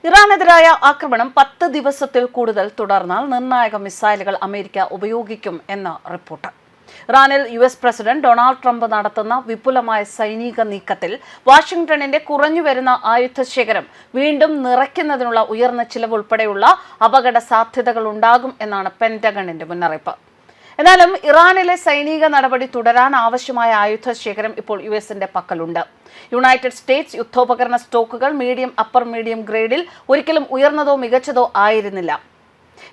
ഇറാനെതിരായ ആക്രമണം 10 ദിവസത്തിൽ കൂടുതൽ തുടർന്നാൽ നിർണായക മിസൈലുകൾ അമേരിക്ക ഉപയോഗിക്കും എന്ന റിപ്പോർട്ട്. ഇറാനിൽ US പ്രസിഡന്റ് ഡൊണാൾഡ് ട്രംപ് നടത്തുന്ന വിപുലമായ സൈനിക നീക്കത്തിൽ വാഷിംഗ്ടണിന്റെ കുറഞ്ഞുവരുന്ന ആയുധശേഖരം വീണ്ടും നിറയ്ക്കുന്നതിനുള്ള ഉയർന്ന ചിലവ് ഉൾപ്പെടെയുള്ള അപകട സാധ്യതകൾ ഉണ്ടാകും എന്നാണ് പെന്റഗണിന്റെ മുന്നറിയിപ്പ്. എന്നാലും ഇറാനിലെ സൈനിക നടപടി തുടരാൻ ആവശ്യമായ ആയുധശേഖരം ഇപ്പോൾ USന്റെ പക്കലുണ്ട്. യുണൈറ്റഡ് സ്റ്റേറ്റ്സ് യുദ്ധോപകരണ സ്റ്റോക്കുകൾ അപ്പർ മീഡിയം ഗ്രേഡിൽ ഒരിക്കലും ഉയർന്നതോ മികച്ചതോ ആയിരുന്നില്ല.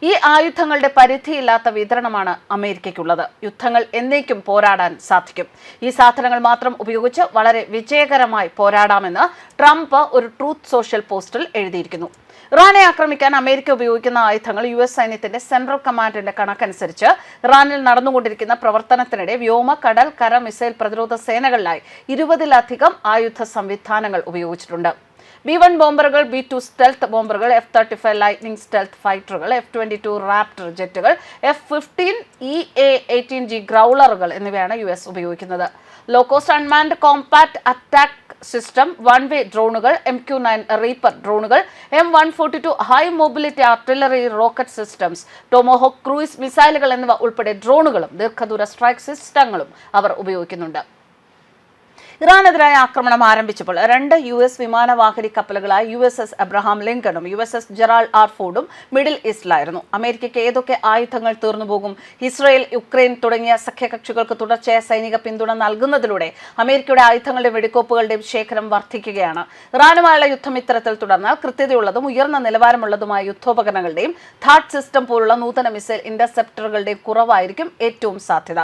ഈ ആയുധങ്ങളുടെ പരിധിയില്ലാത്ത വിതരണമാണ് അമേരിക്കയ്ക്കുള്ളത്. യുദ്ധങ്ങൾ എന്നേക്കും പോരാടാൻ സാധിക്കും. ഈ സാധനങ്ങൾ മാത്രം ഉപയോഗിച്ച് വളരെ വിജയകരമായി പോരാടാമെന്ന് ട്രംപ് ഒരു ട്രൂത്ത് സോഷ്യൽ പോസ്റ്റിൽ എഴുതിയിരിക്കുന്നു. ഇറാനെ ആക്രമിക്കാൻ അമേരിക്ക ഉപയോഗിക്കുന്ന ആയുധങ്ങൾ US സൈന്യത്തിന്റെ സെൻട്രൽ കമാൻഡിന്റെ കണക്കനുസരിച്ച് ഇറാനിൽ നടന്നുകൊണ്ടിരിക്കുന്ന പ്രവർത്തനത്തിനിടെ വ്യോമ, കടൽ, കര, മിസൈൽ പ്രതിരോധ സേനകളിലായി 20-ലധികം ആയുധ സംവിധാനങ്ങൾ ഉപയോഗിച്ചിട്ടുണ്ട്. B-1 ബോംബറുകൾ, B-2 സ്റ്റെൽത്ത് ബോംബറുകൾ, F-35 ലൈറ്റ്നിംഗ് സ്റ്റെൽത്ത് ഫൈറ്ററുകൾ, F-22 റാപ്റ്റർ ജെറ്റുകൾ, F-15 EA-18G ഗ്രൗളറുകൾ എന്നിവയാണ് US ഉപയോഗിക്കുന്നത്. Low cost unmanned compact attack system, one way ഡ്രോണുകൾ, MQ-9 റീപ്പർ ഡ്രോണുകൾ, M142 high mobility artillery rocket systems, Tomahawk cruise മിസൈലുകൾ എന്നിവ ഉൾപ്പെടെ ഡ്രോണുകളും ദീർഘദൂര സ്ട്രൈക്ക് സിസ്റ്റങ്ങളും അവർ ഉപയോഗിക്കുന്നുണ്ട്. ഇറാനെതിരായ ആക്രമണം ആരംഭിച്ചപ്പോൾ 2 US വിമാനവാഹിനി കപ്പലുകളായ USS അബ്രഹാം ലിങ്കണും USS ജെറാൾഡ് ആർ ഫോർഡും മിഡിൽ ഈസ്റ്റിലായിരുന്നു. അമേരിക്കയ്ക്ക് ഏതൊക്കെ ആയുധങ്ങൾ തീർന്നുപോകും? ഇസ്രയേൽ, യുക്രൈൻ തുടങ്ങിയ സഖ്യകക്ഷികൾക്ക് തുടർച്ചയായ സൈനിക പിന്തുണ നൽകുന്നതിലൂടെ അമേരിക്കയുടെ ആയുധങ്ങളുടെയും വെടിക്കോപ്പുകളുടെയും ശേഖരം വർദ്ധിക്കുകയാണ്. ഇറാനുമായുള്ള യുദ്ധം ഇത്തരത്തിൽ തുടർന്നാൽ കൃത്യതയുള്ളതും ഉയർന്ന നിലവാരമുള്ളതുമായ യുദ്ധോപകരണങ്ങളുടെയും THAAD സിസ്റ്റം പോലുള്ള നൂതന മിസൈൽ ഇന്റർസെപ്റ്ററുകളുടെയും കുറവായിരിക്കും ഏറ്റവും സാധ്യത.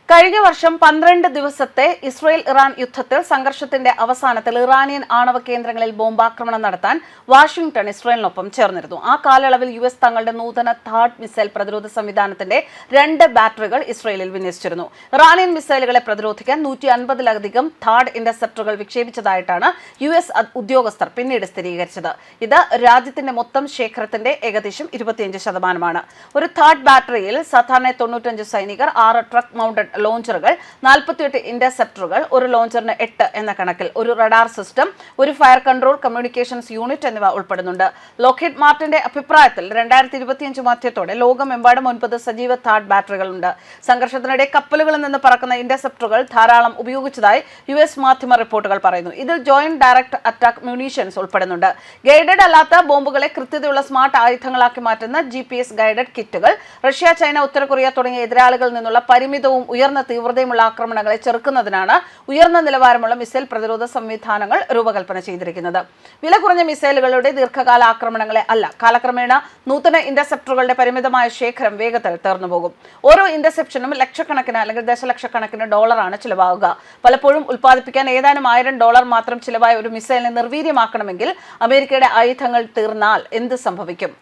കഴിഞ്ഞ വർഷം 12 ദിവസത്തെ ഇസ്രയേൽ-ഇറാൻ യുദ്ധത്തിൽ സംഘർഷത്തിന്റെ അവസാനത്തിൽ ഇറാനിയൻ ആണവ കേന്ദ്രങ്ങളിൽ ബോംബാക്രമണം നടത്താൻ വാഷിംഗ്ടൺ ഇസ്രയേലിനൊപ്പം ചേർന്നിരുന്നു. ആ കാലയളവിൽ US തങ്ങളുടെ നൂതന THAAD മിസൈൽ പ്രതിരോധ സംവിധാനത്തിന്റെ 2 ബാറ്ററികൾ ഇസ്രയേലിൽ വിന്യസിച്ചിരുന്നു. ഇറാനിയൻ മിസൈലുകളെ പ്രതിരോധിക്കാൻ 150-ലധികം THAAD ഇന്റർസെപ്റ്ററുകൾ വിക്ഷേപിച്ചതായിട്ടാണ് US ഉദ്യോഗസ്ഥർ പിന്നീട് സ്ഥിരീകരിച്ചത്. ഇത് രാജ്യത്തിന്റെ മൊത്തം ശേഖരത്തിന്റെ ഏകദേശം 25%. ഒരു THAAD ബാറ്ററിയിൽ സാധാരണ 95 സൈനികർ, 6 ട്രക്ക് മൗണ്ടഡ് ലോഞ്ചറുകൾ, 48 ഇന്റർസെപ്റ്ററുകൾ, ഒരു ലോഞ്ചറിന് 8 എന്ന കണക്കിൽ ഒരു റഡാർ സിസ്റ്റം, ഒരു ഫയർ കൺട്രോൾ കമ്മ്യൂണിക്കേഷൻസ് യൂണിറ്റ് എന്നിവ ഉൾപ്പെടുന്നുണ്ട്. ലോക്ഹീഡ് മാർട്ടിന്റെ അഭിപ്രായത്തിൽ 2025 മധ്യത്തോടെ ലോകമെമ്പാടും 9 സജീവ THAAD ബാറ്ററികളുണ്ട്. സംഘർഷത്തിനിടെ കപ്പലുകളിൽ നിന്ന് പറക്കുന്ന ഇന്റർസെപ്റ്ററുകൾ ധാരാളം ഉപയോഗിച്ചതായി US മാധ്യമ റിപ്പോർട്ടുകൾ പറയുന്നു. ഇതിൽ ജോയിന്റ് ഡയറക്ട് അറ്റാക്ക് മ്യൂണീഷ്യൻസ് ഉൾപ്പെടുന്നുണ്ട്. ഗൈഡഡ് അല്ലാത്ത ബോംബുകളെ കൃത്യതയുള്ള സ്മാർട്ട് ആയുധങ്ങളാക്കി മാറ്റുന്ന GPS ഗൈഡഡ് കിറ്റുകൾ, റഷ്യ, ചൈന, ഉത്തര കൊറിയ തുടങ്ങിയ എതിരാളികളിൽ നിന്നുള്ള പരിമിതവും ഉയർന്ന തീവ്രതയുമുള്ള ആക്രമണങ്ങളെ ചെറുക്കുന്നതിനാണ് ഉയർന്ന നിലവാരമുള്ള മിസൈൽ പ്രതിരോധ സംവിധാനങ്ങൾ രൂപകൽപ്പന ചെയ്തിരിക്കുന്നത്. വില കുറഞ്ഞ മിസൈലുകളുടെ ദീർഘകാല ആക്രമണങ്ങളെ അല്ല, കാലക്രമേണ നൂതന ഇന്റർസെപ്റ്ററുകളുടെ പരിമിതമായ ശേഖരം വേഗത്തിൽ തീർന്നുപോകും. ഓരോ ഇന്റർസെപ്ഷനും ലക്ഷക്കണക്കിന് അല്ലെങ്കിൽ ദശലക്ഷക്കണക്കിന് ഡോളറാണ് ചിലവാകുക. പലപ്പോഴും ഉൽപ്പാദിപ്പിക്കാൻ ഏതാനും $1000 മാത്രം ചിലവായ ഒരു മിസൈലിനെ നിർവീര്യമാക്കണമെങ്കിൽ അമേരിക്കയുടെ ആയുധങ്ങൾ തീർന്നാൽ എന്ത് സംഭവിക്കും?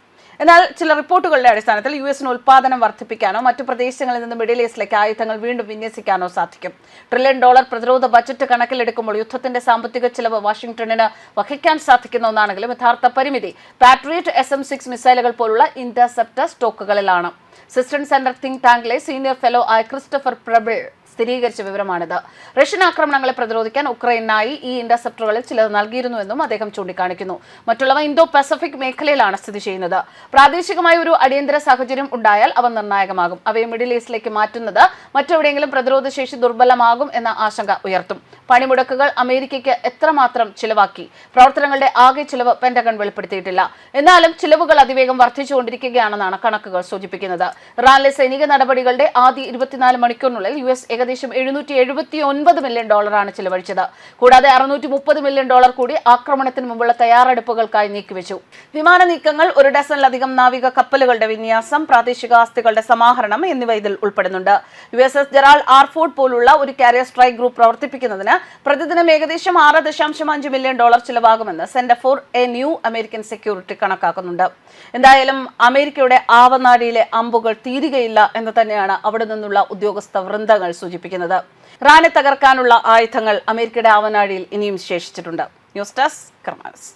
എന്നാൽ ചില റിപ്പോർട്ടുകളുടെ അടിസ്ഥാനത്തിൽ US ഉൽപ്പാദനം വർദ്ധിപ്പിക്കാനോ മറ്റു പ്രദേശങ്ങളിൽ നിന്ന് മിഡിൽ ഈസ്റ്റിലേക്ക് ആയുധങ്ങൾ വീണ്ടും വിന്യസിക്കാനോ സാധിക്കും. $1 ട്രില്യൺ പ്രതിരോധ ബജറ്റ് കണക്കിലെടുക്കുമ്പോൾ യുദ്ധത്തിന്റെ സാമ്പത്തിക ചിലവ് വാഷിംഗ്ടണിന് വഹിക്കാൻ സാധിക്കുന്ന ഒന്നാണെങ്കിലും യഥാർത്ഥ പരിമിതി പാട്രിയറ്റ് SM-6 മിസൈലുകൾ പോലുള്ള ഇന്റർസെപ്റ്റർ സ്റ്റോക്കുകളിലാണ്. സിസ്റ്റൺ സെന്റർ തിങ്ക് ടാങ്കിലെ സീനിയർ ഫെലോ ആയ ക്രിസ്റ്റഫർ പ്രബിൾ സ്ഥിരീകരിച്ച വിവരമാണിത്. റഷ്യൻ ആക്രമണങ്ങളെ പ്രതിരോധിക്കാൻ ഉക്രൈനായി ഈ ഇന്റർസെപ്റ്ററുകളിൽ ചിലത് നൽകിയിരുന്നുവെന്നും അദ്ദേഹം ചൂണ്ടിക്കാണിക്കുന്നു. മറ്റുള്ളവ ഇന്തോ പസഫിക് മേഖലയിലാണ് സ്ഥിതി ചെയ്യുന്നത്. പ്രാദേശികമായ ഒരു അടിയന്തര സാഹചര്യം ഉണ്ടായാൽ അവ നിർണായകമാകും. അവയെ മിഡിൽ ഈസ്റ്റിലേക്ക് മാറ്റുന്നത് മറ്റെവിടെയെങ്കിലും പ്രതിരോധ ശേഷി ദുർബലമാകും എന്ന ആശങ്ക ഉയർത്തും. പണിമുടക്കുകൾ അമേരിക്കയ്ക്ക് എത്രമാത്രം ചിലവാക്കി? പ്രവർത്തനങ്ങളുടെ ആകെ ചിലവ് പെന്റഗൺ വെളിപ്പെടുത്തിയിട്ടില്ല. എന്നാലും ചിലവുകൾ അതിവേഗം വർദ്ധിച്ചുകൊണ്ടിരിക്കുകയാണെന്നാണ് കണക്കുകൾ സൂചിപ്പിക്കുന്നത്. ഇറാനിലെ സൈനിക നടപടികളുടെ ആദ്യ 24 മണിക്കൂറിനുള്ളിൽ US ഏകദേശം $779 മില്യൺ ചിലവഴിച്ചത്. കൂടാതെ $630 മില്യൺ കൂടി ആക്രമണത്തിന് മുമ്പുള്ള തയ്യാറെടുപ്പുകൾക്കായി നീക്കിവെച്ചു. വിമാന നീക്കങ്ങൾ, 1 ഡസനിലധികം നാവിക കപ്പലുകളുടെ വിന്യാസം, പ്രാദേശിക ആസ്തികളുടെ സമാഹരണം എന്നിവ ഇതിൽ ഉൾപ്പെടുന്നുണ്ട്. USS ജെറാൾഡ് ആർ ഫോർഡ് പോലുള്ള ഒരു കാരിയർ സ്ട്രൈക്ക് ഗ്രൂപ്പ് പ്രവർത്തിപ്പിക്കുന്നതിന് പ്രതിദിനം ഏകദേശം $6.5 മില്യൺ ചിലവാകുമെന്ന് Center for a New American Security കണക്കാക്കുന്നുണ്ട്. എന്തായാലും അമേരിക്കയുടെ ആവനാഴിയിലെ അമ്പുകൾ തീരുകയില്ല എന്ന് തന്നെയാണ് അവിടെ നിന്നുള്ള ഉദ്യോഗസ്ഥ വൃന്ദങ്ങൾ സൂചിപ്പിക്കുന്നത്. ഇറാനെ തകർക്കാനുള്ള ആയുധങ്ങൾ അമേരിക്കയുടെ ആവനാഴിയിൽ ഇനിയും ശേഷിച്ചിട്ടുണ്ട്. News desk കർമാനസ്.